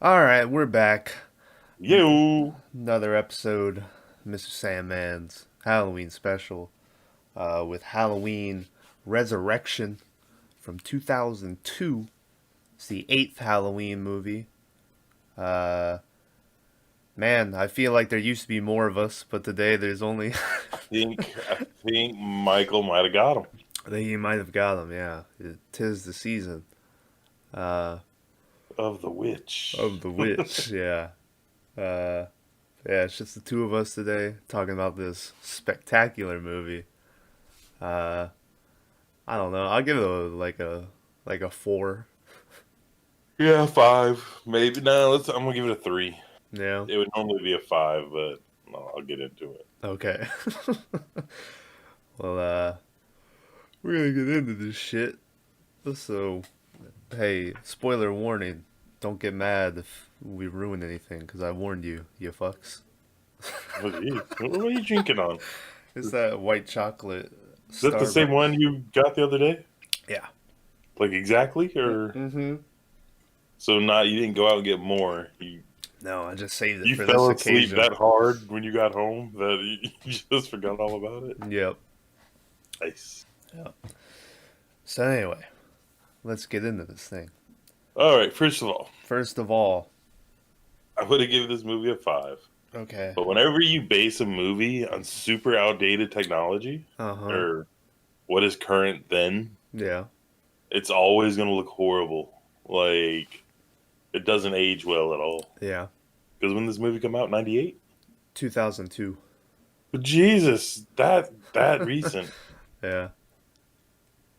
All right, we're back. Yo, Another episode, Mr. Sandman's Halloween special, with Halloween Resurrection from 2002. It's the eighth Halloween movie. Uh, Man, I feel like there used to be more of us, but today there's only. I think Michael might have got him. I think you might have got them. Yeah, tis the season uh, Of the witch. of the witch. Yeah. Uh, yeah, it's just the two of us today talking about this spectacular movie. Uh, I don't know. I'll give it a 4. Yeah, five, maybe. No, I'm gonna give it a three. Yeah. It would normally be a five, but no, I'll get into it. Okay. Well, we're gonna get into this shit. So, hey, spoiler warning. Don't get mad if we ruin anything, because I warned you, you fucks. Oh, geez. What are you drinking on? It's Is that white chocolate that the same Starbucks. one you got the other day? Yeah. Like exactly, or Mm-hmm. so not? You didn't go out and get more. You No, I just saved it you for this fell asleep occasion. that hard when you got home that you just forgot all about it. Yep. Nice. Yep. So anyway, let's get into this thing. All right. First of all, First of all, I would have given this movie a five. okay. But whenever you base a movie on super outdated technology Uh-huh. or what is current then, Yeah. it's always going to look horrible. Like it doesn't age well at all. Yeah. Because when this movie come out, 98. 2002. Jesus, that recent. Yeah.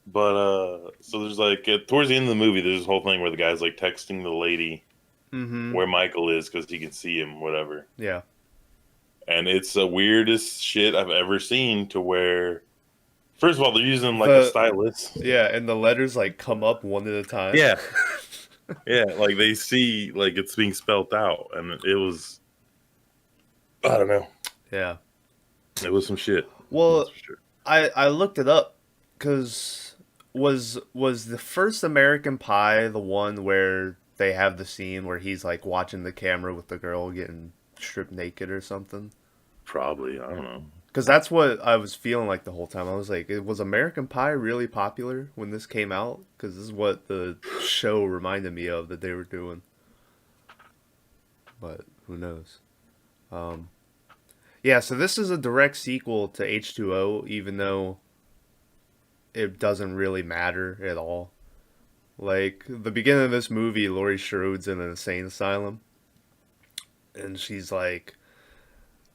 But so there's like towards the end of the movie, there's this whole thing where the guy's like texting the lady Mm-hmm. where Michael is because he can see him, whatever. Yeah. And it's the weirdest shit I've ever seen. To where, first of all, they're using like a The stylus. yeah, and the letters like come up one at a time. Yeah, yeah, like they see like it's being spelt out, and it was I don't know, Yeah. it was some shit. That's Well, for sure. I looked it up cuz was the first American Pie the one where they have the scene where he's like watching the camera with the girl getting stripped naked or something? Probably, I don't know. Because that's what I was feeling like the whole time. I was like, was American Pie really popular when this came out? Because this is what the show reminded me of that they were doing. But who knows? Um, yeah, so this is a direct sequel to H2O, even though it doesn't really matter at all. Like, the beginning of this movie, Laurie Strode's in an insane asylum. And she's like,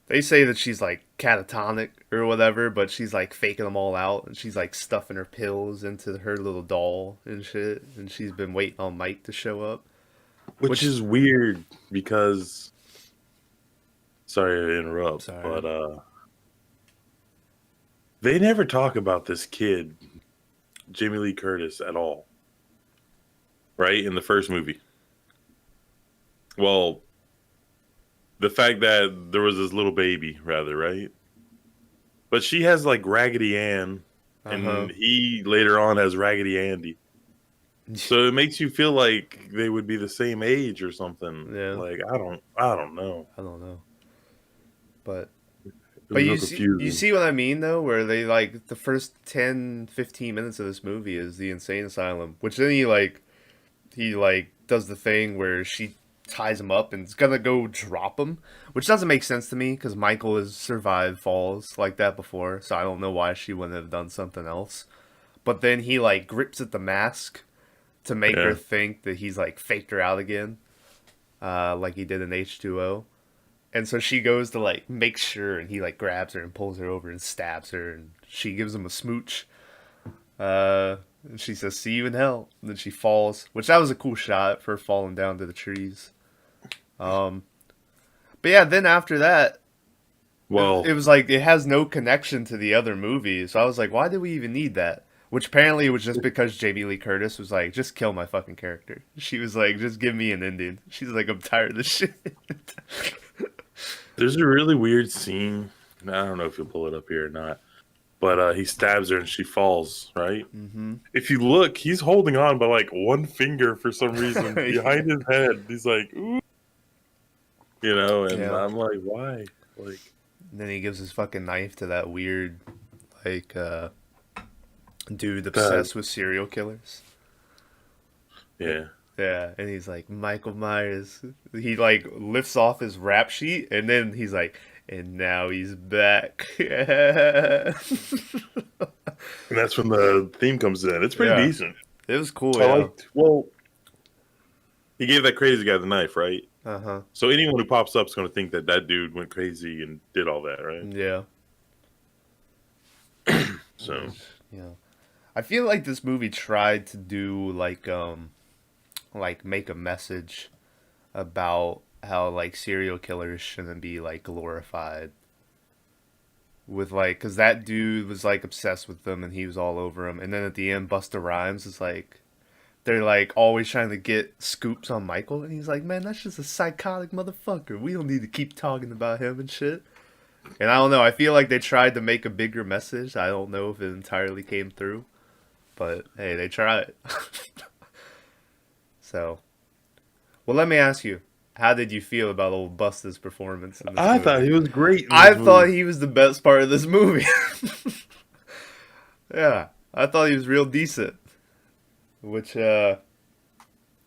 they say that she's like catatonic or whatever, but she's like faking them all out, and she's like stuffing her pills into her little doll and shit. And she's been waiting on Mike to show up. Which Which, is weird because sorry to interrupt, sorry, but they never talk about this kid, Jamie Lee Curtis, at all, right? In the first movie. Well, the fact that there was this little baby, rather, right? But she has like Raggedy Ann, uh huh, and he later on has Raggedy Andy. So it makes you feel like they would be the same age or something. yeah, Like I don't know. I don't know, but It was real you confusing. see what I mean though, where they like the first 10, 15 minutes of this movie is the insane asylum, which then he does the thing where she ties him up and is gonna go drop him, which doesn't make sense to me because Michael has survived falls like that before, so I don't know why she wouldn't have done something else. But then he like grips at the mask to make her Yeah. think that he's like faked her out again, like he did in H2O. And so she goes to like make sure, and he like grabs her and pulls her over and stabs her, and she gives him a smooch. And she says, "See you in hell." And then she falls, which that was a cool shot for her falling down to the trees. Um, but yeah, then after that, it Well, was like it has no connection to the other movies. So I was like, why did we even need that? Which apparently was just because Jamie Lee Curtis was like, just kill my fucking character. She was like, just give me an ending. She's like, I'm tired of this shit. there's a really weird scene. I don't know if you'll pull it up here or not. but he stabs her and she falls. Right. Mm-hmm. If you look, he's holding on by like one finger for some reason Yeah. behind his head. He's like, ooh, you know, and Yeah. I'm like, why? Like, And then he gives his fucking knife to that weird, like, dude that, obsessed with serial killers. yeah. Yeah, and he's like, Michael Myers. He like lifts off his rap sheet, and then he's like, and now he's back. Yeah, And that's when the theme comes in. It's pretty decent. it was cool. I Yeah. liked, well, he gave that crazy guy the knife, right? Uh huh. So anyone who pops up is going to think that that dude went crazy and did all that, right? Yeah. So, Yeah. I feel like this movie tried to do like make a message about how like serial killers shouldn't be like glorified with like because that dude was like obsessed with them and he was all over him, and then at the end Busta Rhymes is like they're like always trying to get scoops on Michael, and he's like, man, that's just a psychotic motherfucker, we don't need to keep talking about him and shit. And I don't know, I feel like they tried to make a bigger message. I don't know if it entirely came through, but hey, they tried. So well, let me ask you, how did you feel about old Busta's performance in this I thought movie? he was great in I this thought movie. he was the best part of this movie. Yeah, I thought he was real decent. Which, I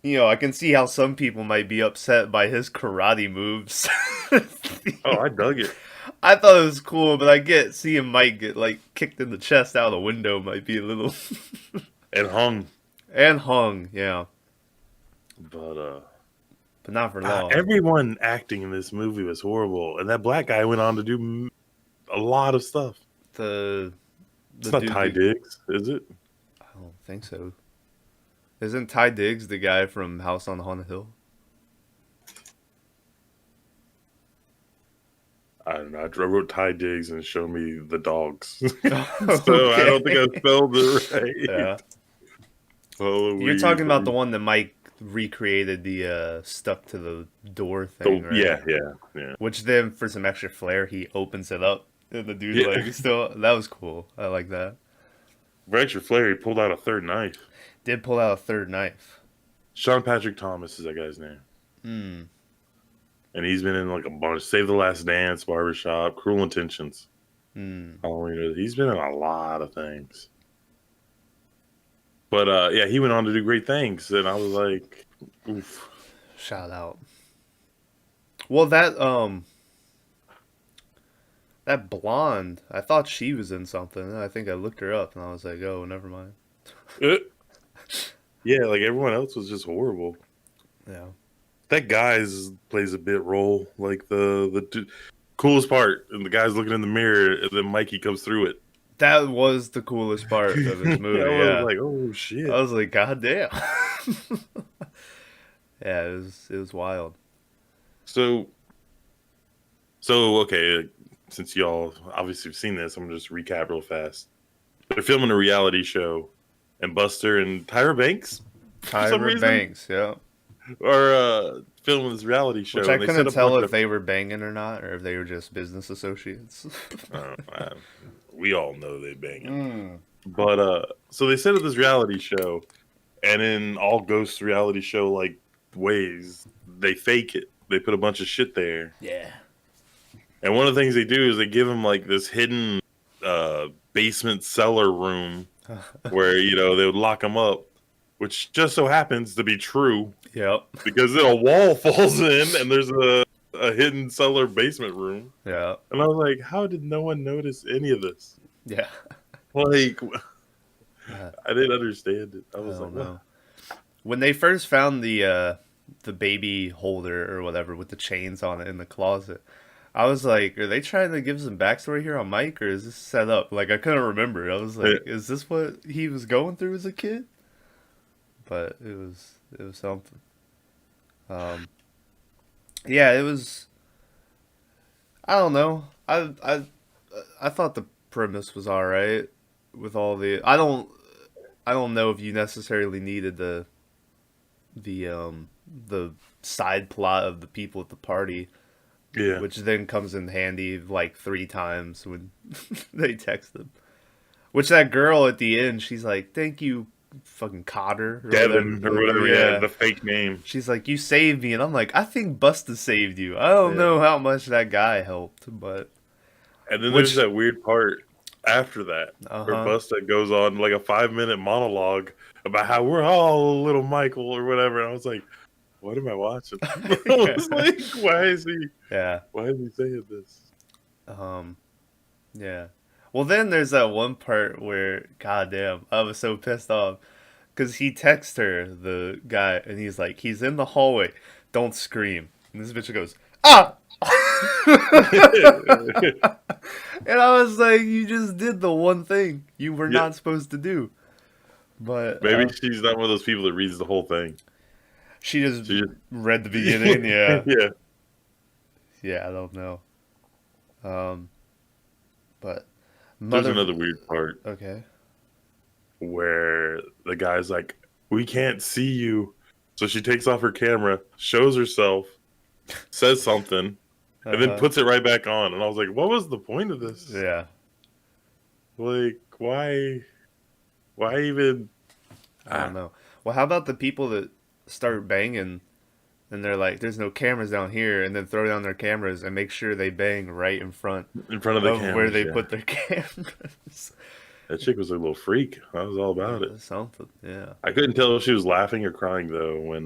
can see how some people might be upset by his karate moves. Oh, I dug it. I thought it was cool, but I get seeing Mike get like kicked in the chest out of the window might be a little And hung. and hung, yeah, But, but not for long. everyone acting in this movie was horrible. And that black guy went on to do a lot of stuff. The It's the not dude, Ty Diggs, is it? I don't think so. Isn't Ty Diggs the guy from House on the Haunted Hill? I don't know. I wrote Ty Diggs and show me the dogs. So I Okay. don't think I spelled it right. Yeah. You're Halloween. talking about the one that Mike recreated the stuck to the door thing, Oh, right? yeah. Which then, for some extra flair, he opens it up, and the dude Yeah. like still. That was cool. I like that. For extra flair, he pulled out a third knife. Did pull out a third knife. Sean Patrick Thomas is that guy's name. Hmm. And he's been in like a bunch. Save the Last Dance, Barbershop, Cruel Intentions. Hmm. Halloween. He's been in a lot of things. But yeah, he went on to do great things. And I was like, oof. Shout out. Well, that blonde, I thought she was in something. I think I looked her up, and I was like, oh, never mind. Uh, yeah, like everyone else was just horrible. Yeah. That guy's plays a bit role. Like the coolest part, and the guy's looking in the mirror, and then Mikey comes through it. That was the coolest part of this I movie. was Yeah. like, oh I shit. was like, God damn. Yeah, it was wild. So okay, since y'all obviously have seen this, I'm gonna just recap real fast. They're filming a reality show, and Buster and Tyra Banks, for some Tyra reason, Banks, yeah. are filming this reality show. Which I And they set couldn't up a tell bunch if they were banging or not, or if they were just business associates. we all know they banging. Mm. But so they set up this reality show, and in all ghost reality show like ways, they fake it. They put a bunch of shit there. Yeah. And one of the things they do is they give him like this hidden basement cellar room where they would lock him up, which just so happens to be true Yep. because then a wall falls in and there's a hidden cellar basement room. Yeah. And I was like, how did no one notice any of this? Yeah. Like, Uh, I didn't understand it. I I was like, don't what? know. When they first found the baby holder or whatever with the chains on it in the closet, I was like, are they trying to give some backstory here on Mike, or is this set up? Like, I couldn't remember. I was like, is this what he was going through as a kid? But it was something. Um, yeah, it was. I don't know. I thought the premise was all right with all the. I don't know if you necessarily needed the side plot of the people at the party, Yeah. which then comes in handy like 3 times when they text them. Which that girl at the end, she's like, "Thank you, fucking Cotter or Devin or whatever." whatever, yeah, Yeah, the fake name. she's like, "You saved me," and I'm like, "I think Busta saved you." I don't Yeah. know how much that guy helped, but And then there's which, that weird part after that uh where huh, Busta goes on like a 5 minute monologue about how we're all little Michael or whatever. And I was like, what am I watching? I was like, yeah, why is he saying this? um, yeah. Well, then there's that one part where, goddamn, I was so pissed off because he texts her, the guy, and he's like, he's in the hallway, don't scream. And this bitch goes, ah! And I was like, you just did the one thing you were Yeah, not supposed to do. But maybe she's not one of those people that reads the whole thing. she just She just, read the beginning. Yeah. yeah. Yeah, I don't know. Um, but There's mother. another weird part Okay. where the guy's like, we can't see you. So she takes off her camera, shows herself, says something, and then Uh-huh. puts it right back on. And I was like, what was the point of this? Yeah. Like, why even? I don't know. Well, how about the people that start banging and they're like, "There's no cameras down here," and then throw down their cameras and make sure they bang right in front In front of the of where cameras, they yeah. put their cameras. That chick was a little freak. I was all about it. Something. Yeah. I couldn't tell if she was laughing or crying though when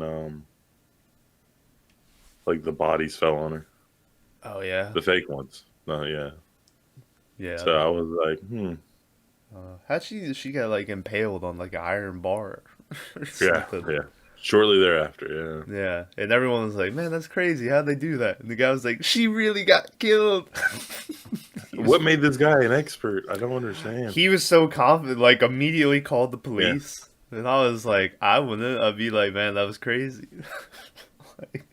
like the bodies fell on her. Oh yeah. The fake ones. No, yeah. Yeah. So I was like, How'd she got like impaled on like an iron bar or yeah, something? yeah. Shortly thereafter, yeah. Yeah, and everyone was like, "Man, that's crazy. How'd they do that?" And the guy was like, "She really got killed." What made this guy an expert? I don't understand. He was so confident, like immediately called the Yeah. police, and I was like, "I wouldn't." I'd be like, "Man, that was crazy." Like,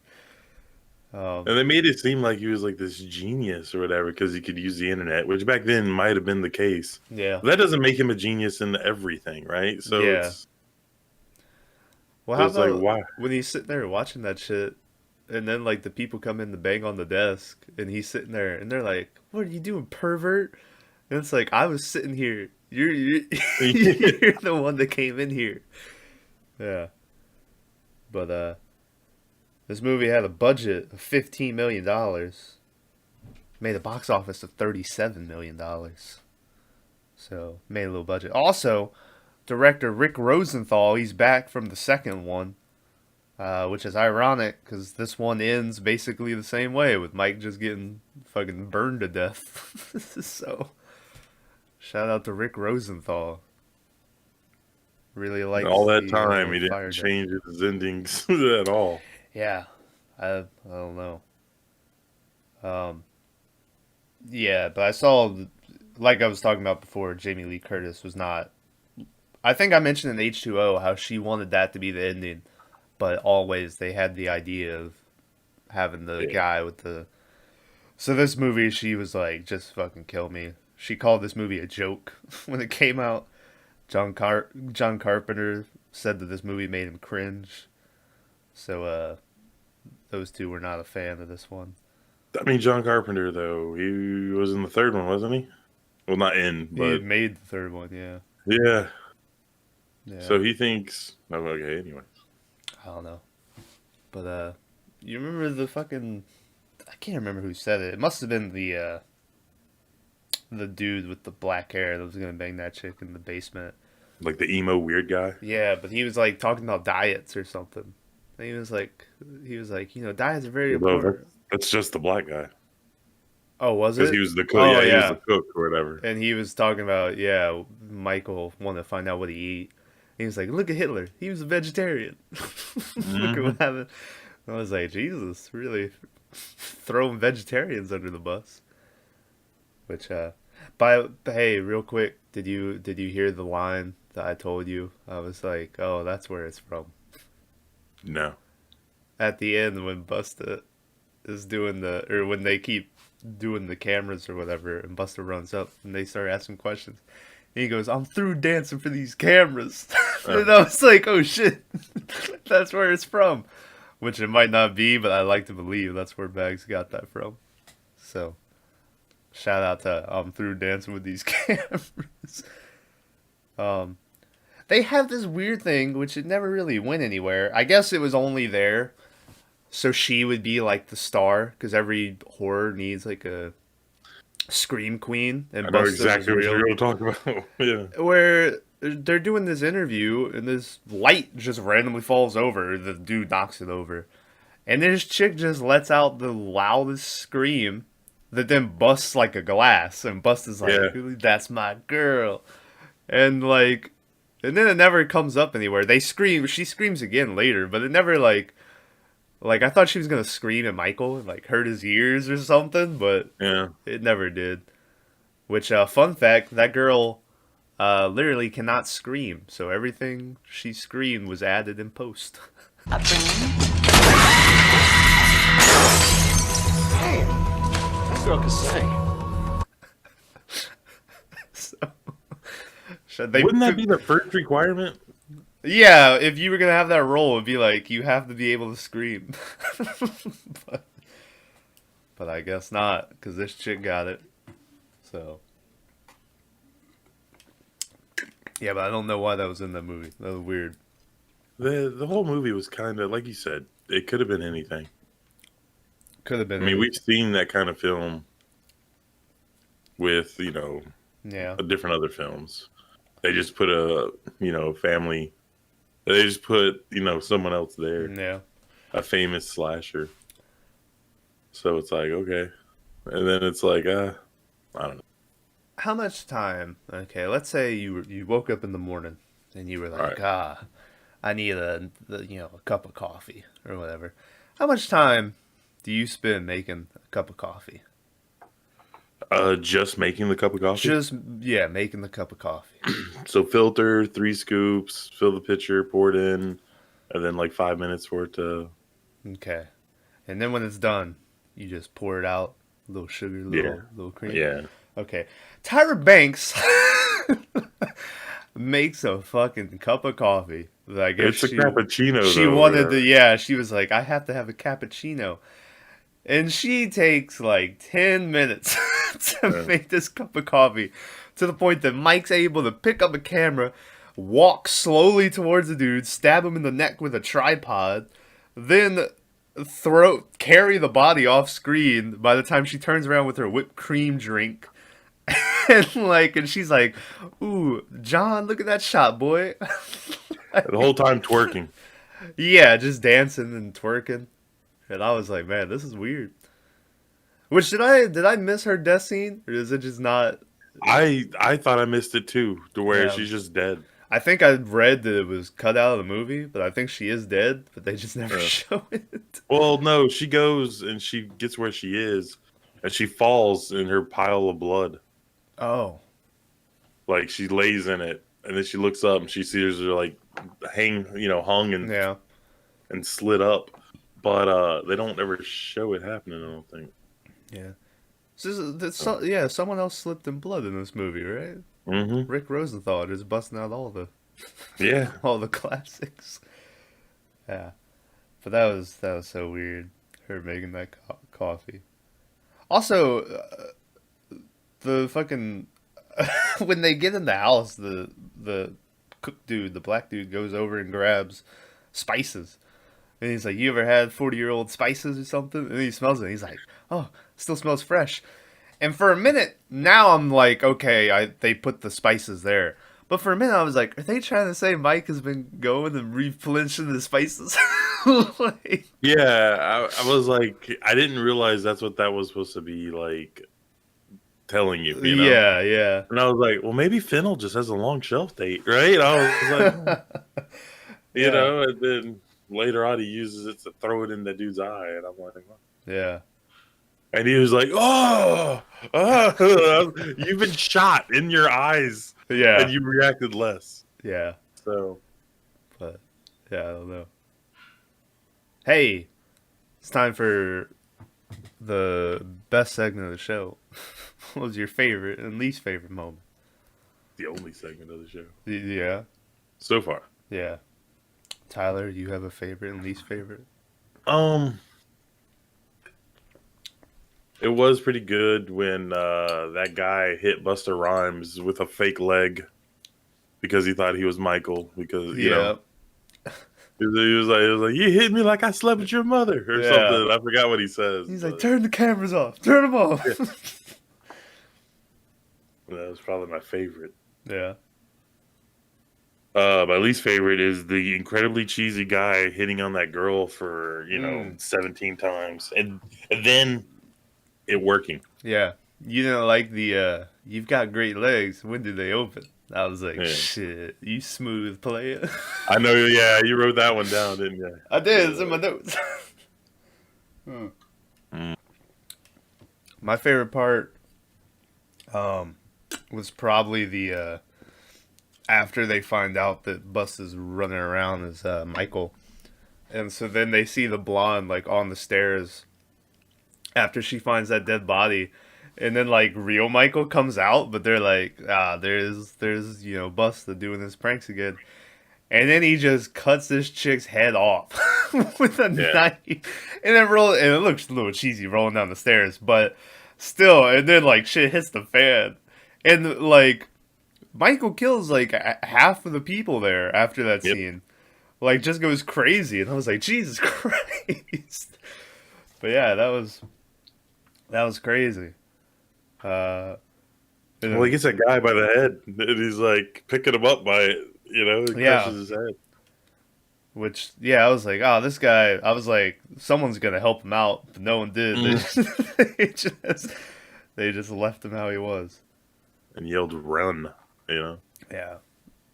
And they made it seem like he was like this genius or whatever because he could use the internet, which back then might have been the case. yeah, But that doesn't make him a genius in everything, right? So yeah. it's Well, so how it's like about why? when he's sitting there watching that shit, and then like the people come in to bang on the desk, and he's sitting there, and they're like, "What are you doing, pervert?" And it's like, I was sitting here. You're you're the one that came in here. Yeah. But this movie had a budget of $15 million, made a box office of $37 million. So made a little budget. Also, director Rick Rosenthal, he's back from the second one, which is ironic because this one ends basically the same way with Mike just getting fucking burned to death. So shout out to Rick Rosenthal. Really likes All that the time he fire didn't death. change his endings at all. Yeah, I don't know. Um, yeah, but I saw, like I was talking about before, Jamie Lee Curtis was not. I think I mentioned in H2O how she wanted that to be the ending, but always they had the idea of having the Yeah. guy with the. So this movie, she was like, just fucking kill me. She called this movie a joke when it came out. John Carpenter said that this movie made him cringe. So those two were not a fan of this one. I mean, John Carpenter though, he was in the third one, wasn't he? Well, not in, He but made the third one, yeah. yeah. Yeah. So he thinks. Oh, okay. Anyway, I don't know. But you remember the fucking I can't remember who said it. It must have been the dude with the black hair that was gonna bang that chick in the basement. like the emo weird guy. Yeah, but he was like talking about diets or something. And he was like, diets are very No, important. that's just the black guy Oh, was because it? he was the cook. Oh Yeah, he was yeah. the cook or whatever. And he was talking about, Michael wanted to find out what he eat. He was like, look at Hitler. He was a vegetarian. Look at what happened. I was like, Jesus, really throwing vegetarians under the bus. Which, hey, real quick, did you hear the line that I told you? I was like, oh, that's where it's from. No. At the end, when Busta is or when they keep doing the cameras or whatever, and Busta runs up and they start asking questions. And he goes, I'm through dancing for these cameras. And I was like, oh shit, that's where it's from. Which it might not be, but I like to believe that's where Bags got that from. So, shout out to I'm through dancing with these cameras. Um, they have this weird thing, which it never really went anywhere. I guess it was only there so she would be like the star, because every horror needs like a scream queen, I and know Busta was exactly what you're real. going to talk about. Yeah. Where they're doing this interview, and this light just randomly falls over. The dude knocks it over, and this chick just lets out the loudest scream that then busts like a glass, and Busta's like, Yeah. "That's my girl," and like, and then it never comes up anywhere. They scream. She screams again later, but it never like I thought she was gonna scream at Michael and like hurt his ears or something, but Yeah. it never did. Which fun fact, that girl literally cannot scream, so everything she screamed was added in post. That girl can sing. So, should they? Wouldn't that be the first requirement? Yeah, if you were gonna have that role, it'd be like you have to be able to scream. but, but I guess not, because this chick got it. So yeah, but I don't know why that was in that movie. That was weird. The whole movie was kind of like you said. It could have been anything. Could have been. I mean, we've anything. seen that kind of film with Yeah. different other films. They just put a family. They just put someone else there, Yeah. a famous slasher. So it's like okay, and then it's like I don't know. How much time? Okay, let's say you woke up in the morning and you were All like, right, I need a cup of coffee or whatever. How much time do you spend making a cup of coffee? just making the cup of coffee. Just yeah, making the cup of coffee. So filter, 3 scoops, fill the pitcher, pour it in, and then like 5 minutes for it to. Okay, and then when it's done, you just pour it out, a little sugar, Yeah, little cream. yeah. Okay, Tyra Banks makes a fucking cup of coffee. I guess It's a cappuccino she though. wanted to, yeah, she was like, I have to have a cappuccino. And she takes like 10 minutes to Yeah. make this cup of coffee, to the point that Mike's able to pick up a camera, walk slowly towards the dude, stab him in the neck with a tripod, then carry the body off screen by the time she turns around with her whipped cream drink. And she's like, "Ooh, John, look at that shot, boy." The whole time twerking. Yeah, just dancing and twerking. And I was like, man, this is weird. Which did I miss her death scene, or is it just not? I thought I missed it too, to where Yeah, she's just dead. I think I read that it was cut out of the movie, but I think she is dead, but they just never Uh, show it. well, no, she goes and she gets where she is, and she falls in her pile of blood. Oh, Like she lays in it, and then she looks up and she sees her like hung yeah, and slid up. But they don't ever show it happening. I don't think. yeah. Yeah, someone else slipped in blood in this movie, right? Mm-hmm. Rick Rosenthal is busting out Yeah. all the classics. Yeah, but that was so weird. Her making that coffee. Also, the fucking when they get in the house, the cook dude, the black dude, goes over and grabs spices, and he's like, "You ever had 40-year-old spices or something?" And he smells it. And he's like, "Oh, still smells fresh." And for a minute, now I'm like, okay, they put the spices there. But for a minute, I was like, are they trying to say Mike has been going and replenishing the spices? like, Yeah. I was like, I didn't realize that's what that was supposed to be like telling you. yeah, yeah. And I was like, well, maybe Fennel just has a long shelf date, right? I was like, yeah, and then later on he uses it to throw it in the dude's eye, and I'm like, what? yeah, And he was like, oh, you've been shot in your eyes, and yeah, you reacted less. yeah. So, But yeah, I don't know. Hey, it's time for the best segment of the show. What was your favorite and least favorite moment? the only segment of the show Yeah, so far. yeah. Tyler, you have a favorite and least favorite? Um, it was pretty good when that guy hit Busta Rhymes with a fake leg because he thought he was Michael because Yeah. he was like you hit me like I slept with your mother or Yeah. something. I forgot what he says. He's like, but turn the cameras off. Turn them off. Yeah. That was probably my favorite. Yeah. My least favorite is the incredibly cheesy guy hitting on that girl for 17 times, and then it working. Yeah. You didn't like the you've got great legs. When did they open? I was like, Yeah. shit, you smooth player. I know. Yeah, you wrote that one down, didn't you? I did. It's in my notes. Mm. My favorite part was probably the after they find out that Busta's running around as Michael. And so then they see the blonde like on the stairs after she finds that dead body. And then like real Michael comes out, but they're like, there's Busta doing his pranks again. And then he just cuts this chick's head off with a knife. And then and it looks a little cheesy rolling down the stairs, but still, and then like shit hits the fan. And like Michael kills like half of the people there after that scene. Like just goes crazy. And I was like, Jesus Christ. But yeah, that was crazy. Well, he gets that guy by the head, and he's like picking him up by it. He crushes his head. Which, yeah, I was like, oh, this guy. I was like, someone's gonna help him out, but no one did. They just left him how he was. And yelled, "Run!" Yeah,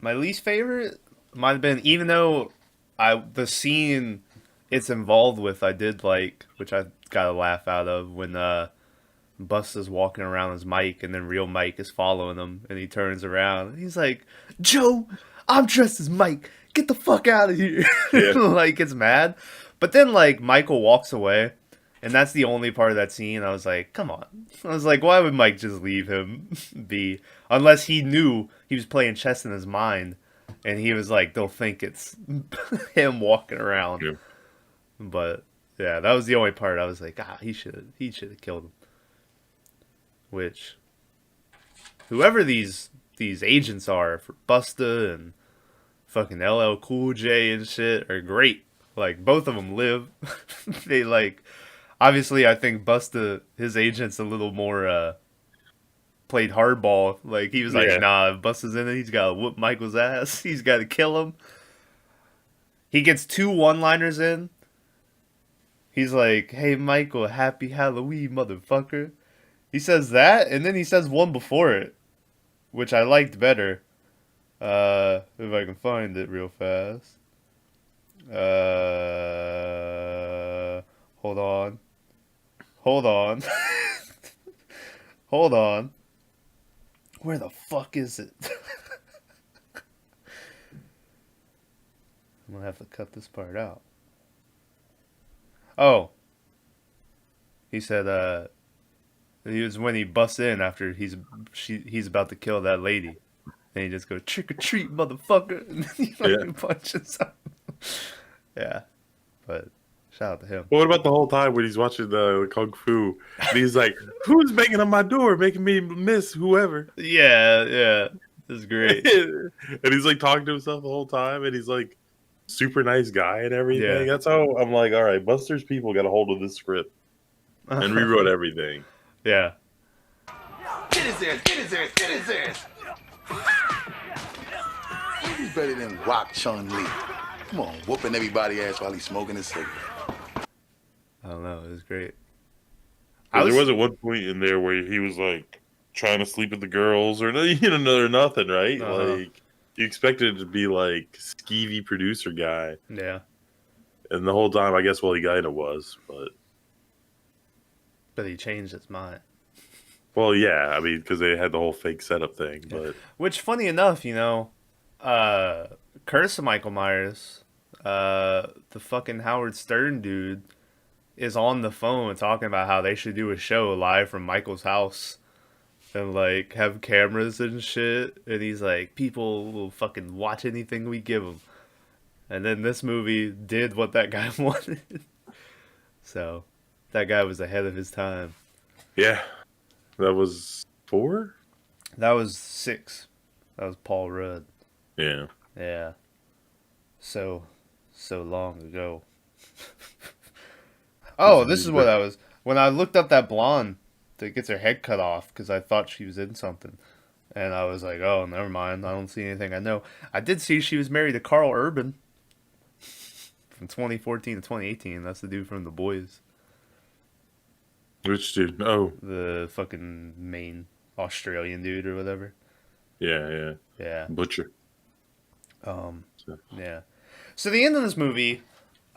my least favorite might have been, even though the scene it's involved with, I did like, which I got a laugh out of when Busta's walking around as Mike, and then real Mike is following him, and he turns around, and he's like, Joe, I'm dressed as Mike. Get the fuck out of here. Yeah. Like, it's mad. But then, like, Michael walks away, and that's the only part of that scene. I was like, come on. I was like, why would Mike just leave him be? Unless he knew he was playing chess in his mind, and he was like, they'll think it's him walking around. Yeah. But, yeah, that was the only part I was like, he should have killed him. Which, whoever these agents are for Busta and fucking LL Cool J and shit are great. Like, both of them live. They, like, obviously, I think Busta, his agent's a little more, played hardball. Like, he was like, nah, if Busta's in it, he's got to whoop Michael's ass. He's got to kill him. He gets 2 one-liners in. He's like, hey, Michael, happy Halloween, motherfucker. He says that, and then he says one before it, which I liked better. If I can find it real fast. Hold on. Hold on. Where the fuck is it? I'm gonna have to cut this part out. Oh. He said, it was when he busts in after he's about to kill that lady. And he just goes, trick or treat, motherfucker. And then he fucking punches him. Yeah. But shout out to him. Well, what about the whole time when he's watching the Kung Fu? And he's like, who's banging on my door, making me miss whoever? Yeah. This is great. And he's like talking to himself the whole time, and he's like super nice guy and everything. Yeah. That's how I'm like, all right, Buster's people got a hold of this script and rewrote everything. Yeah. Get his ass! He's better than Wok Chun Lee. Come on, whooping everybody's ass while he's smoking his cigarette. I don't know. It was great. There was at one point in there where he was like trying to sleep with the girls or nothing, right? Like you expected it to be like skeevy producer guy. Yeah. And the whole time, I guess, he kind of was, but he changed his mind. Well, yeah, I mean, because they had the whole fake setup thing, but which, funny enough, Curse of Michael Myers, the fucking Howard Stern dude, is on the phone talking about how they should do a show live from Michael's house and like have cameras and shit. And he's like, people will fucking watch anything we give them. And then this movie did what that guy wanted. So that guy was ahead of his time. Yeah. That was 4? That was 6. That was Paul Rudd. Yeah. Yeah. So long ago. Oh, this is what I was when I looked up that blonde that gets her head cut off because I thought she was in something, and I was like, oh, never mind. I don't see anything. I know. I did see she was married to Carl Urban from 2014 to 2018. That's the dude from The Boys, Which dude? Oh, the fucking main Australian dude or whatever. yeah. Yeah. Butcher. Um. So, Yeah. So the end of this movie,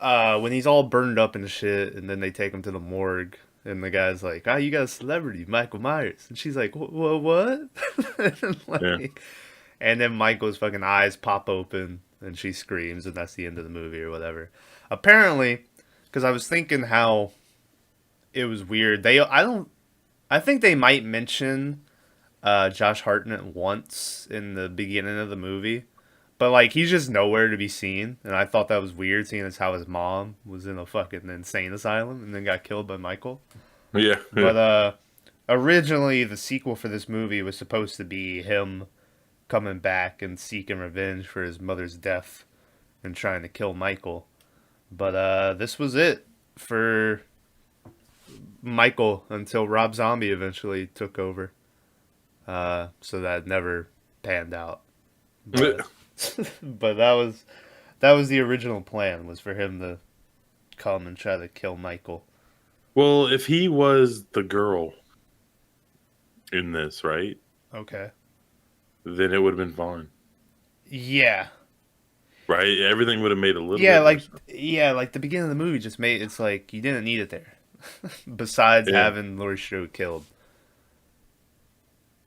when he's all burned up and shit, and then they take him to the morgue, and the guy's like, "Ah, you got a celebrity, Michael Myers," and she's like, What?" and, yeah. and then Michael's fucking eyes pop open, and she screams, and that's the end of the movie or whatever. Apparently, because I was thinking how it was weird. I think they might mention Josh Hartnett once in the beginning of the movie. But like he's just nowhere to be seen, and I thought that was weird, seeing as how his mom was in a fucking insane asylum and then got killed by Michael. Yeah. But originally the sequel for this movie was supposed to be him coming back and seeking revenge for his mother's death and trying to kill Michael. But this was it for Michael until Rob Zombie eventually took over. So that never panned out. But but that was the original plan, was for him to come and try to kill Michael. Well, if he was the girl in this, right, Okay. then it would have been fine. Yeah. Right? Everything would have made a little Yeah, bit like more sense. like the beginning of the movie just made it's like you didn't need it there. Besides Yeah. having Laurie Strode killed.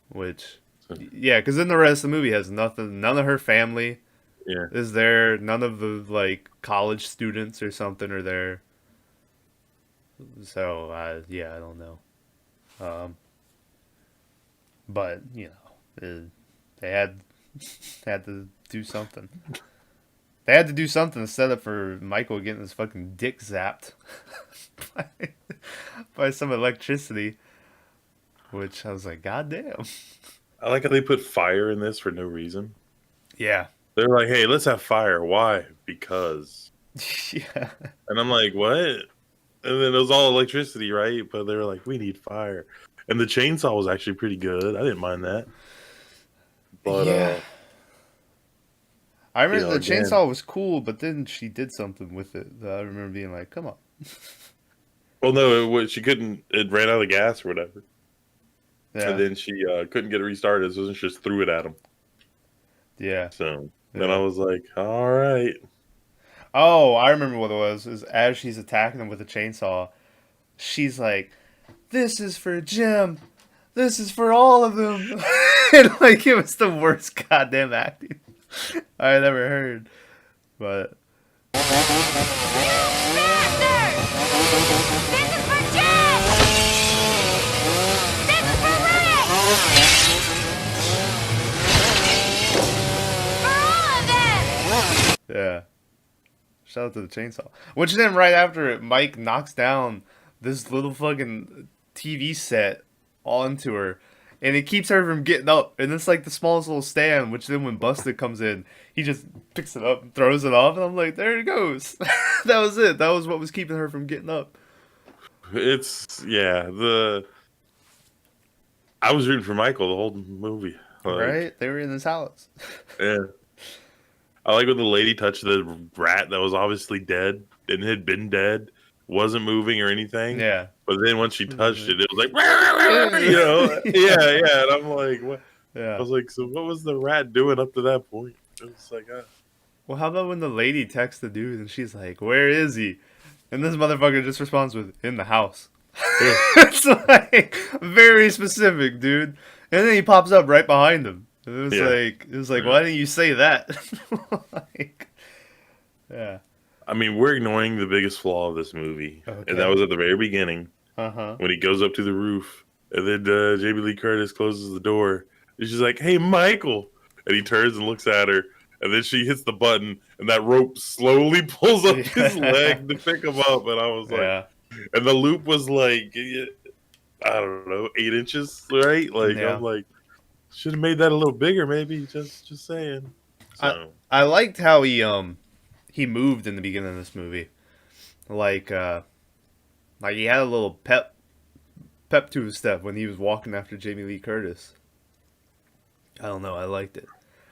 Which So, yeah, because then the rest of the movie has nothing. None of her family yeah. is there. None of the like college students or something are there. So yeah, I don't know. But you know, they had to do something. They had to do something to set up for Michael getting his fucking dick zapped by, by some electricity. Which I was like, God damn. I like how they put fire in this for no reason. Yeah. They're like, hey, let's have fire. Why? Because. Yeah. And I'm like, what? And then it was all electricity, right? But they were like, we need fire. And the chainsaw was actually pretty good. I didn't mind that. But, Yeah. I remember the again, chainsaw was cool, but then she did something with it that I remember being like, come on. well, no, she couldn't, it ran out of gas or whatever. Yeah. And then she couldn't get it restarted, so she just threw it at him. Yeah. So then I was like, all right. Oh, I remember what it was. Is as she's attacking him with a chainsaw, she's like, "This is for Jim. This is for all of them." And like it was the worst goddamn acting I had ever heard. But yeah, shout out to the chainsaw. Which then right after it, Mike knocks down this little fucking TV set onto her, and it keeps her from getting up. And it's like the smallest little stand. Which then when Busta comes in, he just picks it up and throws it off, and I'm like, there it goes. That was it. That was what was keeping her from getting up. I was rooting for Michael the whole movie. Like, Right? They were in his house. yeah. I like when the lady touched the rat that was obviously dead and had been dead, wasn't moving or anything. Yeah. But then once she touched it, it was like, you know, yeah. And I'm like, what? Yeah. I was like, so what was the rat doing up to that point? It was like, Well, how about when the lady texts the dude and she's like, "Where is he?" And this motherfucker just responds with, "In the house." yeah. It's like very specific, dude. And then he pops up right behind him. And it was like, why didn't you say that? Like, yeah. I mean, we're ignoring the biggest flaw of this movie, Okay. and that was at the very beginning Uh-huh. when he goes up to the roof, and then Jamie Lee Curtis closes the door, and she's like, "Hey, Michael," and he turns and looks at her, and then she hits the button, and that rope slowly pulls up his leg to pick him up, and I was like, Yeah. and the loop was like, I don't know, 8 inches, right? Like, Yeah. I'm like, should have made that a little bigger, maybe. Just saying. So I liked how he moved in the beginning of this movie. Like like he had a little pep to his step when he was walking after Jamie Lee Curtis. I don't know, I liked it.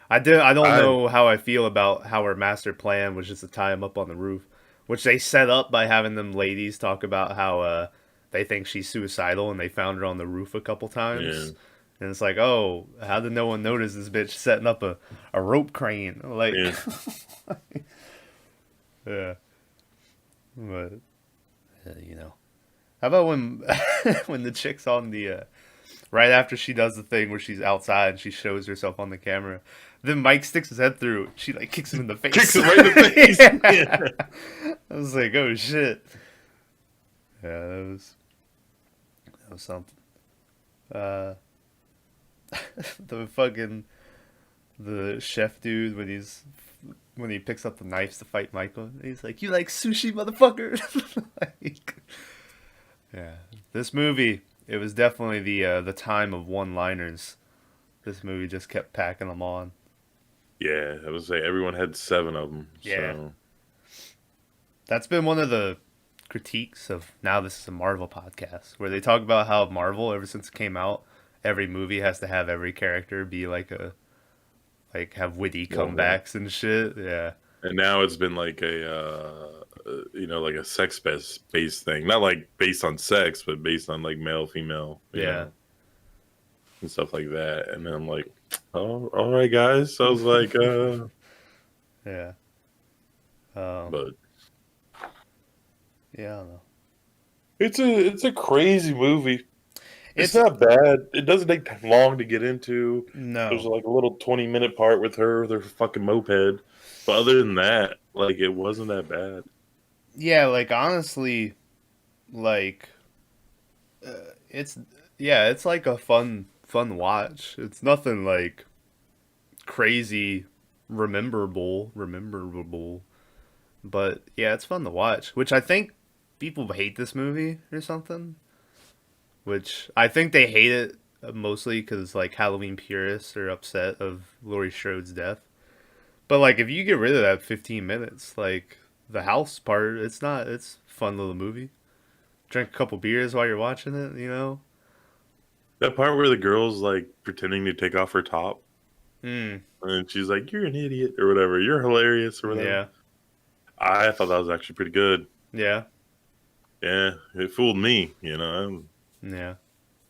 I don't I know how I feel about how her master plan was just to tie him up on the roof, which they set up by having them ladies talk about how they think she's suicidal and they found her on the roof a couple yeah. times. And it's like, oh, how did no one notice this bitch setting up a rope crane? Like, Yeah. yeah, but you know, how about when when the chick's on the right after she does the thing where she's outside and she shows herself on the camera, then Mike sticks his head through. She like kicks him in the face. Kicks him right in the face. Yeah. I was like, oh shit. Yeah, that was something. Uh, the chef dude when he picks up the knives to fight Michael, he's like, "You like sushi, motherfucker?" Like, yeah, this movie, it was definitely the time of one-liners. This movie just kept packing them on. Yeah, I would say everyone had 7 of them. Yeah. So That's been one of the critiques of now this is a Marvel podcast where they talk about how Marvel ever since it came out, every movie has to have every character be like have witty Well, comebacks and shit. Yeah. and now it's been like like a sex based thing, not like based on sex, but based on like male, female, Yeah. and stuff like that. And then I'm like, oh, all right, guys. So I was like, Yeah. but Yeah, I don't know. it's a crazy movie. It's It's not bad. It doesn't take long to get into. There's no. like a little 20-minute part with her fucking moped. But other than that, like it wasn't that bad. Yeah, like honestly, like it's yeah, it's like a fun watch. It's nothing like crazy rememberable, but yeah, it's fun to watch. Which I think people hate this movie or something. Which I think they hate it mostly because like Halloween purists are upset of Laurie Strode's death. But like if you get rid of that 15 minutes, like the house part, it's a fun little movie. Drink a couple beers while you're watching it, you know? That part where the girl's like pretending to take off her top, Mm, and she's like, "You're an idiot" or whatever. "You're hilarious" or whatever. yeah. I thought that was actually pretty good. Yeah. Yeah, it fooled me. Yeah.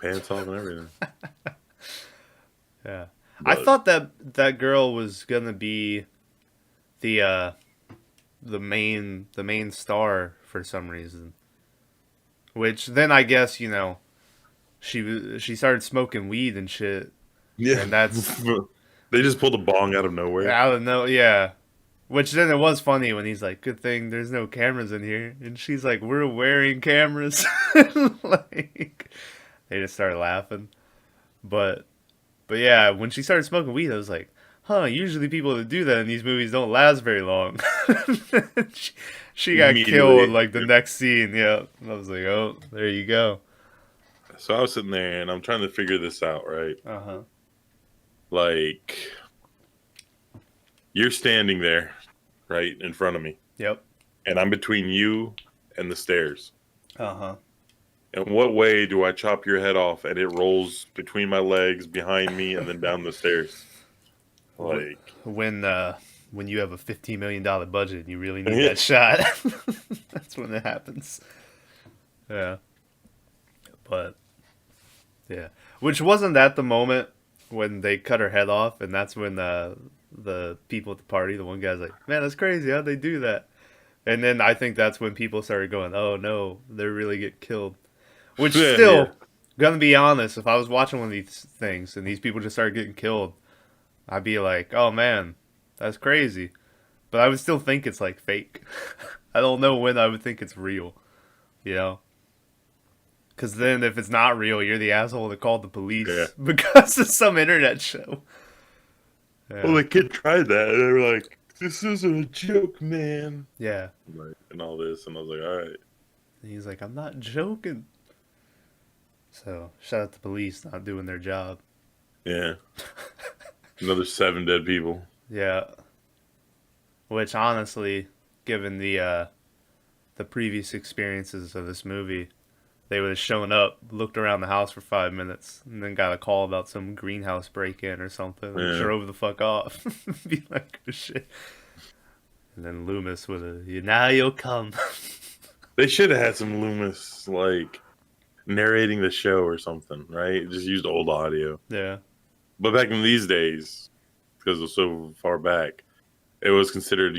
Pants off and everything. Yeah. I But thought that girl was gonna be the the main star for some reason. Which then I guess, she started smoking weed and shit. yeah, And that's they just pulled a bong out of nowhere. I don't know, yeah. Which then it was funny when he's like, "Good thing there's no cameras in here," and she's like, "We're wearing cameras." Like, they just started laughing. But yeah, when she started smoking weed, I was like, "Huh? Usually people that do that in these movies don't last very long." she, she got killed Immediately. like the next scene. Yeah, I was like, "Oh, there you go." So I was sitting there and I'm trying to figure this out, right? Uh huh. Like, you're standing there, right, in front of me, Yep. and I'm between you and the stairs. Uh huh. In what way do I chop your head off and it rolls between my legs, behind me, and then down the stairs? Like, When you have a $15 million budget and you really need yeah, that shot, that's when it happens. Yeah, but yeah, which wasn't that the moment when they cut her head off, and that's when the people at the party, the one guy's like, "Man, that's crazy. How'd they do that?" And then I think that's when people started going, "Oh no, they're really getting killed." Which yeah. still, gonna be honest, if I was watching one of these things and these people just started getting killed, I'd be like, "Oh man, that's crazy." But I would still think it's like fake. I don't know when I would think it's real, you know? Because then if it's not real, you're the asshole that called the Yeah. police because of some internet show. Well, Yeah. the kid tried that, and they were like, "This isn't a joke, man," Yeah. like, and all this, and I was like, "All right." And he's like, "I'm not joking." So, shout out to police not doing their job. Yeah. Another 7 dead people. Yeah. Which honestly, given the previous experiences of this movie, they would have shown up, looked around the house for 5 minutes, and then got a call about some greenhouse break-in or something, and Yeah. drove the fuck off. Be like, oh, shit. And then Loomis would have, now you'll come. They should have had some Loomis like narrating the show or something, right? Just used old audio. Yeah. But back in these days, because it was so far back, it was considered,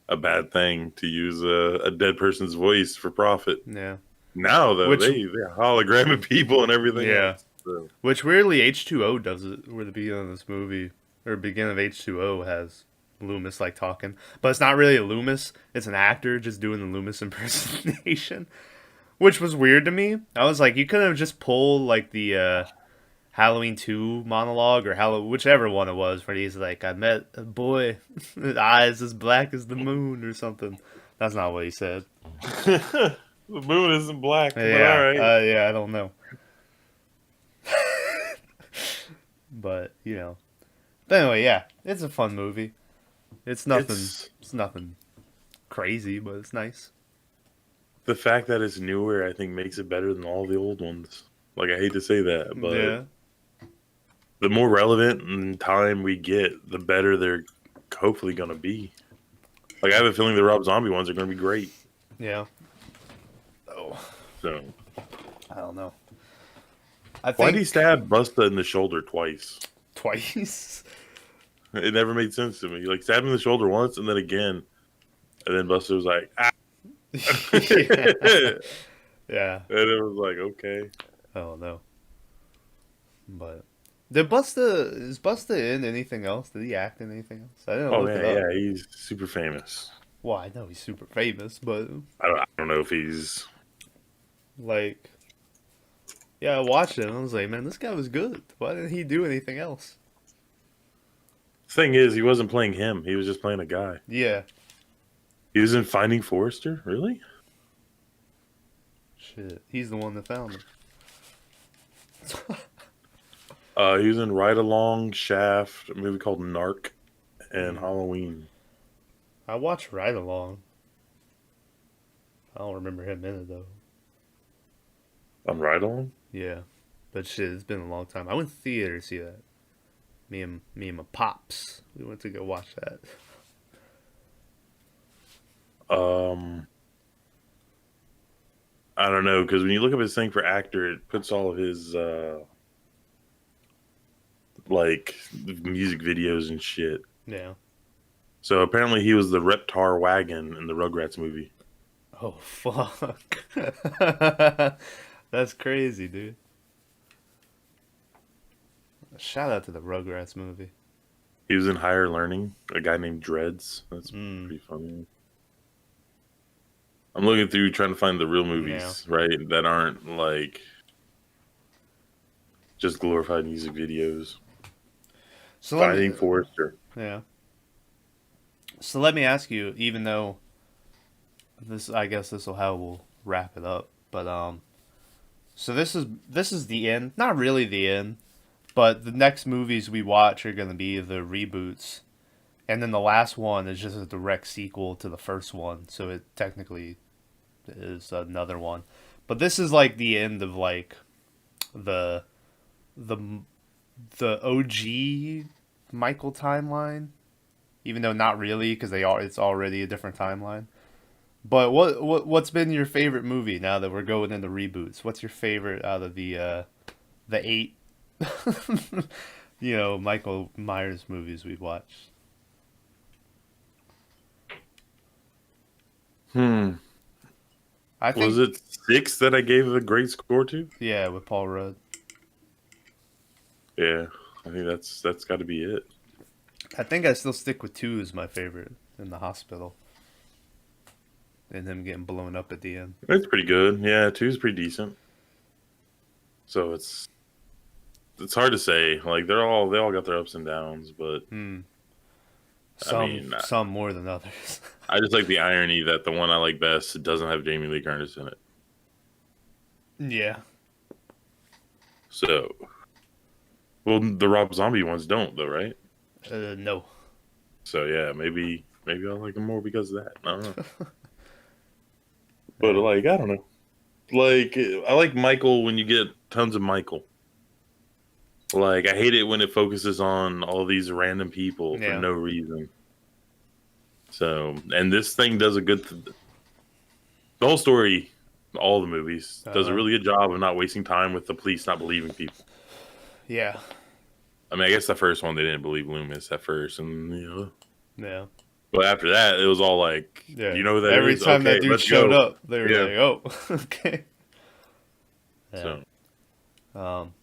a bad thing to use a dead person's voice for profit. Yeah. Now, though, Which, they hologramming people and everything yeah. else. So. Which weirdly H2O does it, where the beginning of this movie, or beginning of H2O has Loomis like talking. But it's not really a Loomis, it's an actor just doing the Loomis impersonation. Which was weird to me. I was like, you could have just pulled like the Halloween 2 monologue or whichever one it was, where he's like, I met a boy, with eyes as black as the moon or something. That's not what he said. The moon isn't black, but Yeah, all right. yeah, I don't know. But, But anyway, yeah, it's a fun movie. It's nothing crazy, but it's nice. The fact that it's newer, I think, makes it better than all the old ones. Like, I hate to say that, but Yeah. the more relevant in time we get, the better they're hopefully going to be. Like, I have a feeling the Rob Zombie ones are going to be great. Yeah. Oh, So, I don't know. why did he stab Busta in the shoulder twice? Twice? It never made sense to me. Like, stabbed him in the shoulder once and then again. And then Busta was like, ah. Yeah. Yeah. And it was like, okay. I don't know. But is Busta in anything else? Did he act in anything else? I didn't Oh, look man, it up. yeah, he's super famous. Well, I know he's super famous, but I don't know if he's... like, yeah, I watched it and I was like, man, this guy was good. Why didn't he do anything else? Thing is, he wasn't playing him. He was just playing a guy. Yeah. He was in Finding Forrester? Really? Shit. He's the one that found him. He was in Ride Along, Shaft, a movie called Narc, and Halloween. I watched Ride Along. I don't remember him in it, though. On Ride Along? Yeah. But shit, it's been a long time. I went to theater to see that. Me and my pops. We went to go watch that. I don't know, because when you look up his thing for actor, it puts all of his, music videos and shit. Yeah. So apparently he was the Reptar Wagon in the Rugrats movie. Oh, fuck. That's crazy, dude. Shout out to the Rugrats movie. He was in Higher Learning, a guy named Dreads. That's Mm. pretty funny. I'm looking through trying to find the real movies, right? That aren't like just glorified music videos. So Finding Forrester. Yeah. So let me ask you, even though I guess this will how we'll wrap it up. But so this is the end. Not really the end, but the next movies we watch are gonna be the reboots, and then the last one is just a direct sequel to the first one. So it technically is another one. But this is like the end of like the OG Michael timeline, even though not really because it's already a different timeline. But what's been your favorite movie now that we're going into reboots? What's your favorite out of the 8 Michael Myers movies we've watched? I think Was it 6 that I gave a great score to? yeah, with Paul Rudd. Yeah, I think that's got to be it. I think I still stick with 2 as my favorite, in the hospital. And him getting blown up at the end. It's pretty good. Yeah, 2 is pretty decent. So it's hard to say. Like they all got their ups and downs, but Some more than others. I just like the irony that the one I like best doesn't have Jamie Lee Curtis in it. Yeah. So, well, the Rob Zombie ones don't, though, right? No. So yeah, maybe I like him more because of that. I don't know. But like, I don't know. Like, I like Michael when you get tons of Michael. Like, I hate it when it focuses on all these random people for Yeah. no reason. So, and this thing does a good. The whole story, all the movies, does a Uh-huh. really good job of not wasting time with the police not believing people. Yeah. I mean, I guess the first one they didn't believe Loomis at first, and Yeah. but after that it was all like, Yeah. you know who that Every is? time Okay, that dude let's showed go. up, they were Yeah. like, "Oh, okay." Yeah. So Um.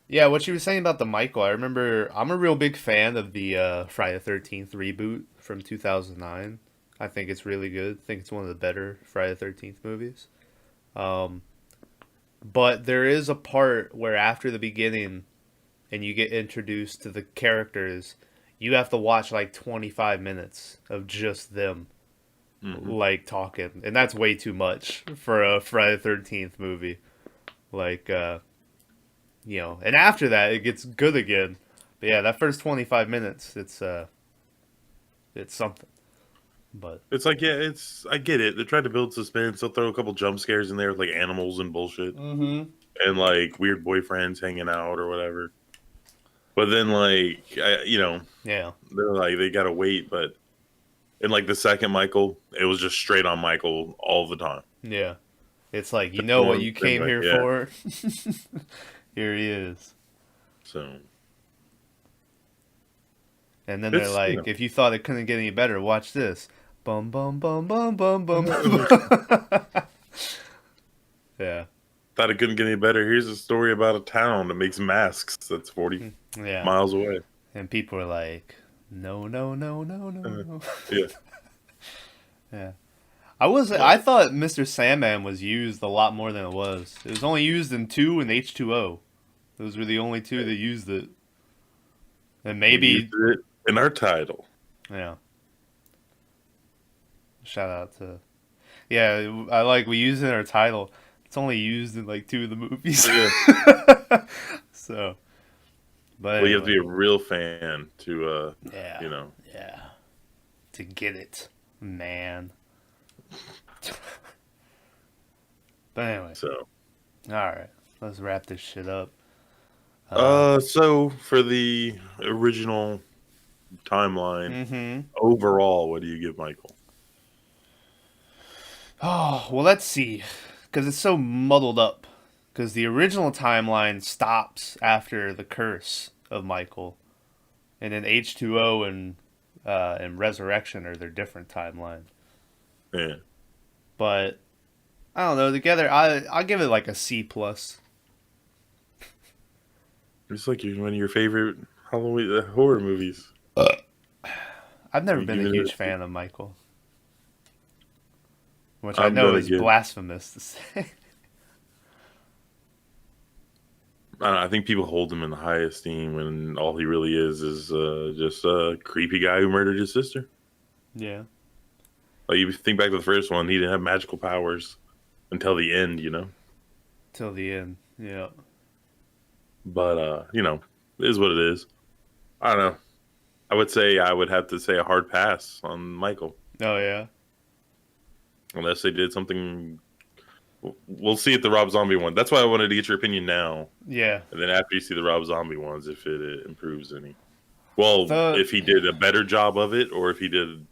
Yeah. What you were saying about the Michael, I remember. I'm a real big fan of the Friday the 13th reboot from 2009. I think it's really good. I think it's one of the better Friday the 13th movies. Um. But there is a part where after the beginning, and you get introduced to the characters, you have to watch like 25 minutes of just them mhm. like talking, and that's way too much for a Friday the 13th movie. Like, and after that it gets good again. But yeah, that first 25 minutes, it's something. But It's like, yeah, it's I get it. They're trying to build suspense. They'll throw a couple jump scares in there with like animals and bullshit, mm-hmm. and like weird boyfriends hanging out or whatever. But then like Yeah, they're like they gotta wait. But in like the second Michael, it was just straight on Michael all the time. yeah, it's like, you The know what one you thing, came like, here yeah. for. Here he is. So And then they're it's like, if you thought it couldn't get any better, watch this. Bum bum bum bum bum bum. Yeah, thought it couldn't get any better. Here's a story about a town that makes masks that's 40 yeah. miles away. And people are like, no, no, no, no, no, Uh, no. yeah. Yeah. I thought Mr. Sandman was used a lot more than it was. It was only used in 2 and H2O. Those were the only two that used it. And We used maybe, it in our title. yeah. Shout out to, yeah, I like, we use it in our title. It's only used in like 2 of the movies. Yeah. So, but Well, you have to anyway. be a real fan to, Yeah. you know. Yeah. To get it, man. But anyway. So, Alright. Let's wrap this shit up. so for the original timeline, Mm-hmm. overall, what do you give Michael? Oh, well, let's see. Because it's so muddled up. Because the original timeline stops after the curse of Michael. And then H2O and Resurrection are their different timeline. Yeah. But, I don't know. Together, I'll give it like a C+. It's like one of your favorite Halloween horror movies. I've never You been a give it huge fan of Michael. Which I I'm know gonna is give. blasphemous to say. I don't know, I think people hold him in the high esteem when all he really is just a creepy guy who murdered his sister. Yeah. Like, you think back to the first one, he didn't have magical powers until the end, Till the end. Yeah. But it is what it is. I don't know. I would have to say a hard pass on Michael, Oh, yeah. unless they did something. We'll see at the Rob Zombie one. That's why I wanted to get your opinion now, Yeah. and then after you see the Rob Zombie ones, if it improves any. Well, The if he did a better job of it, or if he did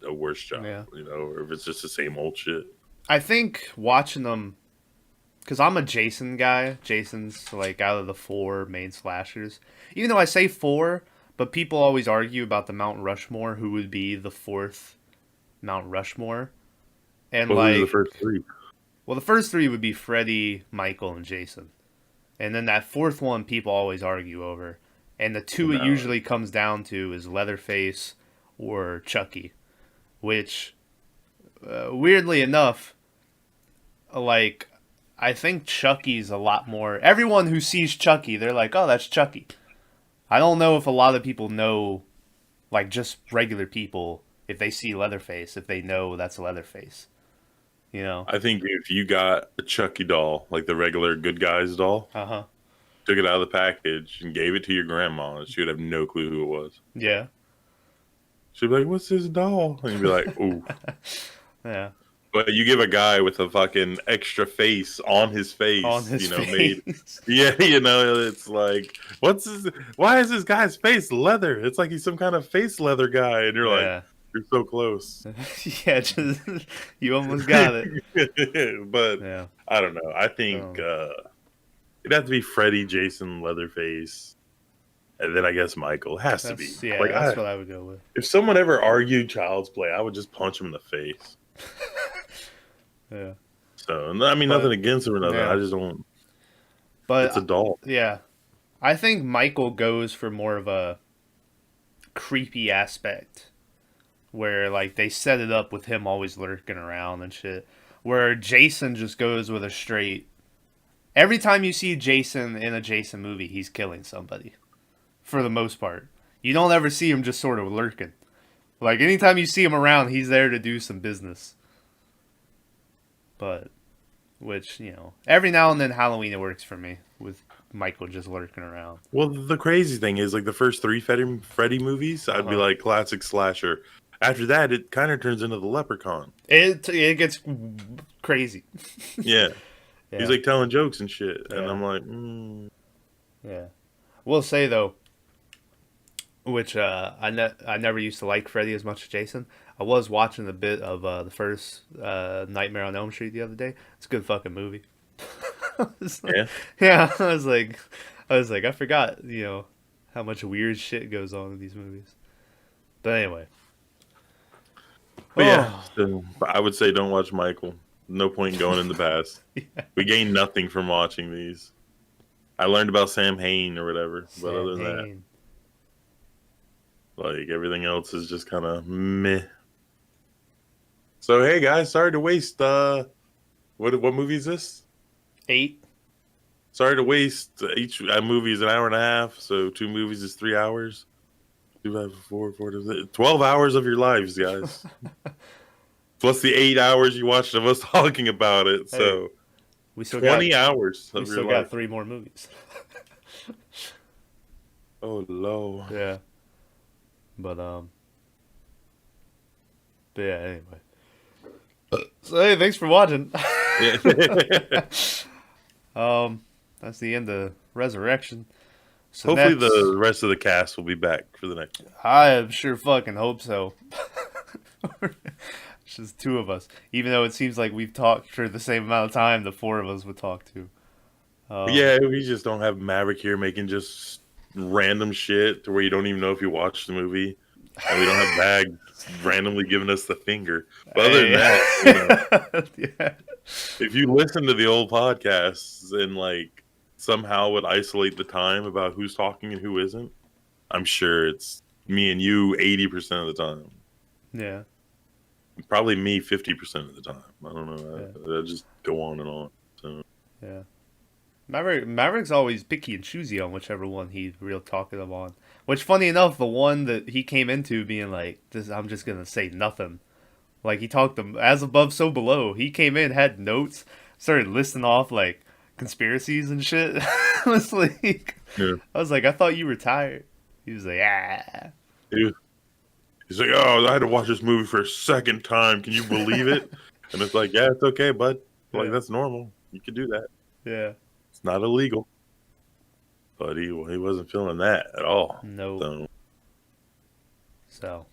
a worse job, Yeah. or if it's just the same old shit. I think watching them, because I'm a Jason guy. Jason's like out of the 4 main slashers. Even though I say 4, but people always argue about the Mount Rushmore, who would be the 4th Mount Rushmore. And Well, who's the like, first 3? well, the first 3 would be Freddy, Michael, and Jason. And then that 4th one people always argue over. And the 2 it No. usually comes down to is Leatherface or Chucky. Which, weirdly enough, like, I think Chucky's a lot more. Everyone who sees Chucky, they're like, oh, that's Chucky. I don't know if a lot of people know, like, just regular people, if they see Leatherface, if they know that's Leatherface. You know? I think if you got a Chucky doll, like the regular Good Guys doll, Uh huh. took it out of the package and gave it to your grandma, she would have no clue who it was. Yeah. She'd be like, "What's this doll?" And you'd be like, "Ooh." Yeah. But you give a guy with a fucking extra face on his On face, his made. face. Yeah, it's like, why is this guy's face leather? It's like he's some kind of face leather guy, and you're like, Yeah. you're so close. Yeah, just you almost got it. But Yeah. I don't know. I think Um, it'd have to be Freddy, Jason, Leatherface, and then I guess Michael. It has to be. Like, that's what I would go with. if someone ever argued Child's Play, I would just punch him in the face. Yeah. So, I mean, But, nothing against him or nothing. yeah. I just don't. But It's a doll. yeah. I think Michael goes for more of a creepy aspect where like they set it up with him always lurking around and shit. Where Jason just goes with a straight. Every time you see Jason in a Jason movie, he's killing somebody. For the most part. You don't ever see him just sort of lurking. Like anytime you see him around, he's there to do some business. But which, every now and then Halloween it works for me with Michael just lurking around. Well, the crazy thing is, like, the first three Freddy movies, I'd be Uh-huh. like classic slasher. After that, it kind of turns into the Leprechaun. It gets crazy. Yeah. Yeah. He's like telling jokes and shit. And Yeah. I'm like, Yeah. We'll say though, which I never used to like Freddy as much as Jason. I was watching a bit of the first Nightmare on Elm Street the other day. It's a good fucking movie. I was like- yeah. yeah, I was like, I forgot, how much weird shit goes on in these movies. But anyway. But yeah, so I would say don't watch Michael. No point in going in the past. Yeah. We gain nothing from watching these. I learned about Sam Hain or whatever. But other than that, Hain. like, everything else is just kind of meh. So, hey, guys, sorry to waste, what movie is this? 8. Sorry to waste each movie is an hour and a half, so 2 movies is 3 hours. 2, 5, 4, 12 hours of your lives, guys. Plus the 8 hours you watched of us talking about it. So We still 20 got hours we of still your got life. 3 more movies. Oh, Lord. Yeah. But yeah, anyway. So hey, thanks for watching. Yeah. That's the end of Resurrection. So Hopefully next, the rest of the cast will be back for the next one. I sure fucking hope so. It's just 2 of us. Even though it seems like we've talked for the same amount of time, the 4 of us would talk to. Yeah, we just don't have Maverick here making just random shit to where you don't even know if you watched the movie. And we don't have Bag randomly giving us the finger. But other than that, yeah. if you listen to the old podcasts and like somehow would isolate the time about who's talking and who isn't, I'm sure it's me and you 80% of the time. Yeah. Probably me 50% of the time. I don't know. Yeah. I just go on and on. So Yeah. Maverick's always picky and choosy on whichever one he's real talkative on. Which, funny enough, the one that he came into being like, "This, I'm just gonna say nothing." Like he talked them as above, so below. He came in, had notes, started listing off like conspiracies and shit. I was like, yeah. I thought you were tired. He was like, ah. He's like, oh, I had to watch this movie for a second time. Can you believe it? And it's like, yeah, it's okay, bud. Like, that's normal. You can do that. Yeah. It's not illegal. But he wasn't feeling that at all. No. So,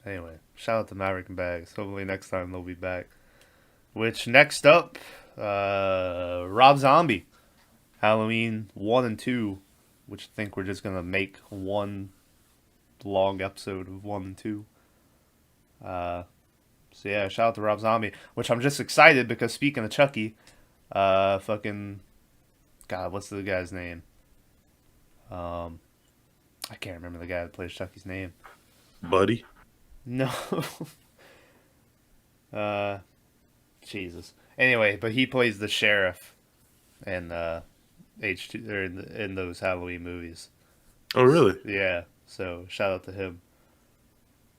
anyway, shout out to Maverick and Bags. Hopefully next time they'll be back. Which, next up, Rob Zombie. Halloween 1 and 2. Which I think we're just going to make one long episode of 1 and 2. So yeah, shout out to Rob Zombie. Which I'm just excited because speaking of Chucky, fucking... God, what's the guy's name? I can't remember the guy that plays Chucky's name. Buddy? No. Jesus. Anyway, but he plays the sheriff in H2 or in those Halloween movies. Oh, really? Yeah. So shout out to him.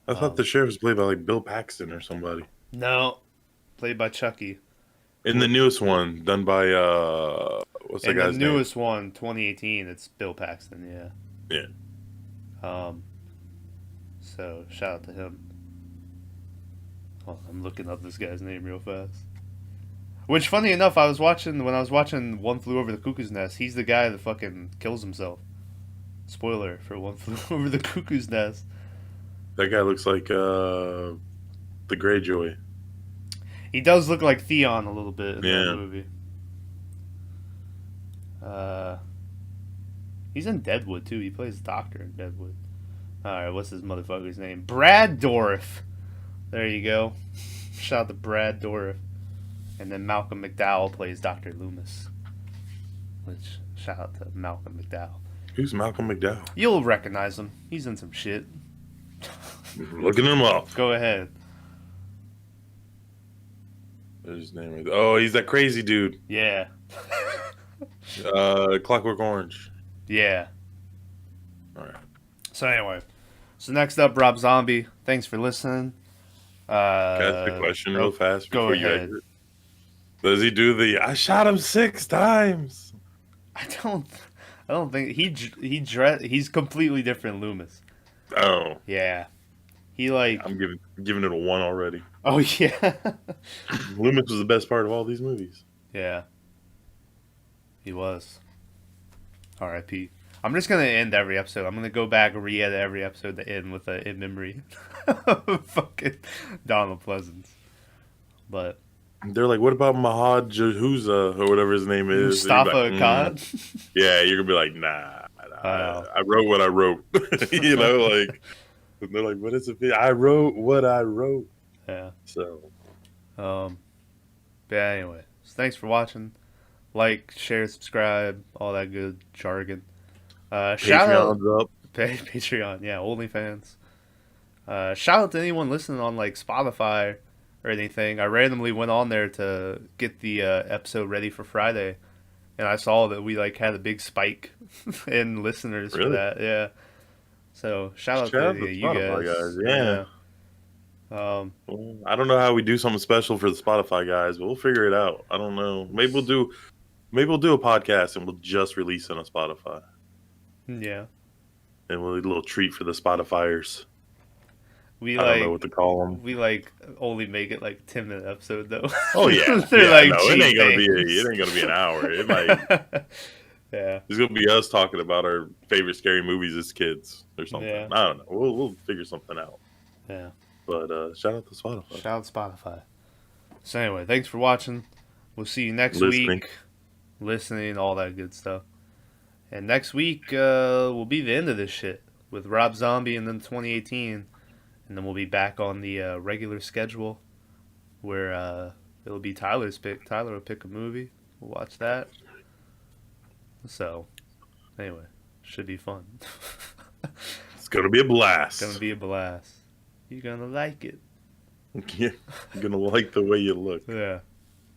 I thought the sheriff was played by like Bill Paxton or somebody. No, played by Chucky. In the newest one, done by what's the And guy's the name? newest one, 2018, it's Bill Paxton. Yeah. Yeah. So shout out to him. Hold on, I'm looking up this guy's name real fast. Which, funny enough, when I was watching One Flew Over the Cuckoo's Nest, he's the guy that fucking kills himself. Spoiler for One Flew Over the Cuckoo's Nest. That guy looks like the Greyjoy. He does look like Theon a little bit in Yeah. that movie. He's in Deadwood too. He plays Doctor in Deadwood. Alright, what's his motherfucker's name? Brad Dourif. There you go. Shout out to Brad Dourif. And then Malcolm McDowell plays Dr. Loomis. Which, shout out to Malcolm McDowell. Who's Malcolm McDowell? You'll recognize him. He's in some shit. Looking him up. Go ahead. There's his name. Oh, he's that crazy dude. Yeah. Clockwork Orange. Yeah. All right. So anyway. So next up, Rob Zombie. Thanks for listening. Can I ask a question real fast go before you ahead. exit? Does he do the I shot him 6 times? I don't think he's completely different Loomis. Oh, Yeah. He like I'm giving it a 1 already. Oh yeah. Loomis was the best part of all these movies. Yeah. He was. R.I.P. I'm just gonna end every episode. I'm gonna go back and re-edit every episode to end with a in memory of fucking Donald Pleasance. But They're like, what about Mahad Jahuza or whatever his name is? Mustafa And you're like, Khan. Yeah, you're gonna be like, nah. Oh. I wrote what I wrote. You know, like and they're like, what is it? I wrote what I wrote. Yeah. So But anyway, so thanks for watching. Like, share, subscribe, all that good jargon. Shout out Patreon's up. Patreon, yeah, OnlyFans. Shout out to anyone listening on like Spotify or anything. I randomly went on there to get the episode ready for Friday, and I saw that we like had a big spike in listeners for Really? that. Yeah. So shout out Shout out to to you Spotify guys. guys, yeah. Well, I don't know how we do something special for the Spotify guys, but we'll figure it out. I don't know. Maybe we'll do a podcast and we'll just release it on Spotify. Yeah. And we'll do a little treat for the Spotifyers. We I like don't know what to call them. we like only make it like 10-minute episode though. Oh yeah, They're yeah, like no, it ain't gonna cheap be an hour. It might. Yeah. It's gonna be us talking about our favorite scary movies as kids or something. Yeah. I don't know. We'll figure something out. Yeah. But shout out to Spotify. Shout out to Spotify. So anyway, thanks for watching. We'll see you next Listening. week. Listening, all that good stuff. And next week will be the end of this shit with Rob Zombie and then 2018. And then we'll be back on the regular schedule where it'll be Tyler's pick. Tyler will pick a movie. We'll watch that. So, anyway, should be fun. It's gonna be a blast. It's gonna be a blast. You're gonna like it. Yeah, you're gonna like the way you look. Yeah.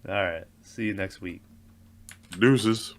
All right. See you next week. Deuces.